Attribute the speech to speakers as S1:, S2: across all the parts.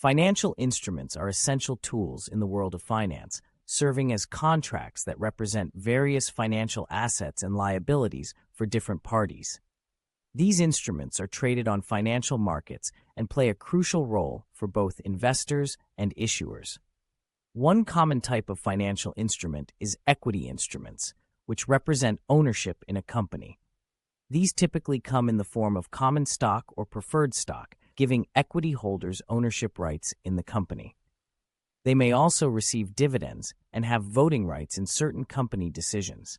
S1: Financial instruments are essential tools in the world of finance, serving as contracts that represent various financial assets and liabilities for different parties. These instruments are traded on financial markets and play a crucial role for both investors and issuers. One common type of financial instrument is equity instruments, which represent ownership in a company. These typically come in the form of common stock or preferred stock, giving equity holders ownership rights in the company. They may also receive dividends and have voting rights in certain company decisions.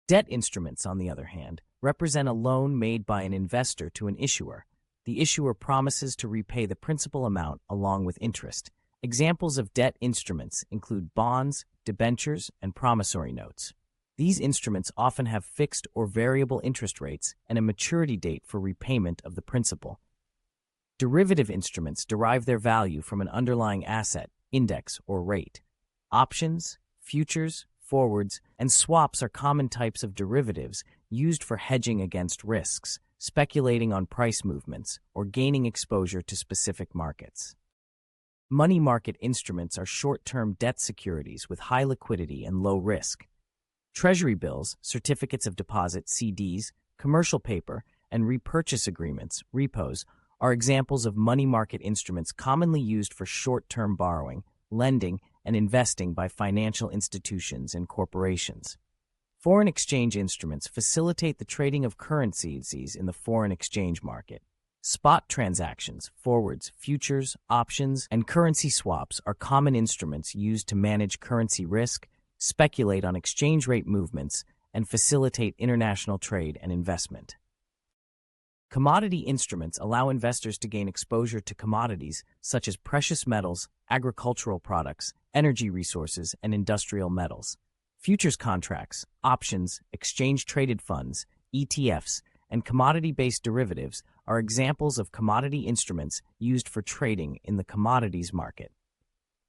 S1: Debt instruments, on the other hand, represent a loan made by an investor to an issuer. The issuer promises to repay the principal amount along with interest. Examples of debt instruments include bonds, debentures, and promissory notes. These instruments often have fixed or variable interest rates and a maturity date for repayment of the principal. Derivative instruments derive their value from an underlying asset, index, or rate. Options, futures, forwards, and swaps are common types of derivatives used for hedging against risks, speculating on price movements, or gaining exposure to specific markets. Money market instruments are short-term debt securities with high liquidity and low risk. Treasury bills, certificates of deposit, CDs, commercial paper, and repurchase agreements, repos, are examples of money market instruments commonly used for short-term borrowing, lending, and investing by financial institutions and corporations. Foreign exchange instruments facilitate the trading of currencies in the foreign exchange market. Spot transactions, forwards, futures, options, and currency swaps are common instruments used to manage currency risk, speculate on exchange rate movements, and facilitate international trade and investment. Commodity instruments allow investors to gain exposure to commodities such as precious metals, agricultural products, energy resources, and industrial metals. Futures contracts, options, exchange-traded funds, ETFs, and commodity-based derivatives are examples of commodity instruments used for trading in the commodities market.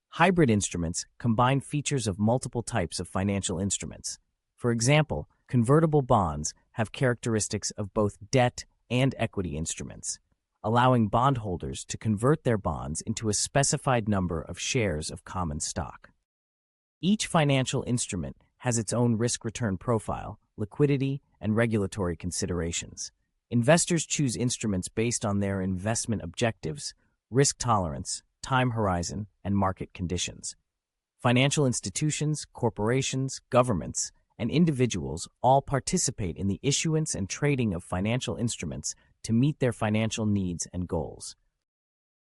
S1: Hybrid instruments combine features of multiple types of financial instruments. For example, convertible bonds have characteristics of both debt and equity instruments, allowing bondholders to convert their bonds into a specified number of shares of common stock. Each financial instrument has its own risk-return profile, liquidity, and regulatory considerations. Investors choose instruments based on their investment objectives, risk tolerance, time horizon, and market conditions. Financial institutions, corporations, governments, and individuals all participate in the issuance and trading of financial instruments to meet their financial needs and goals.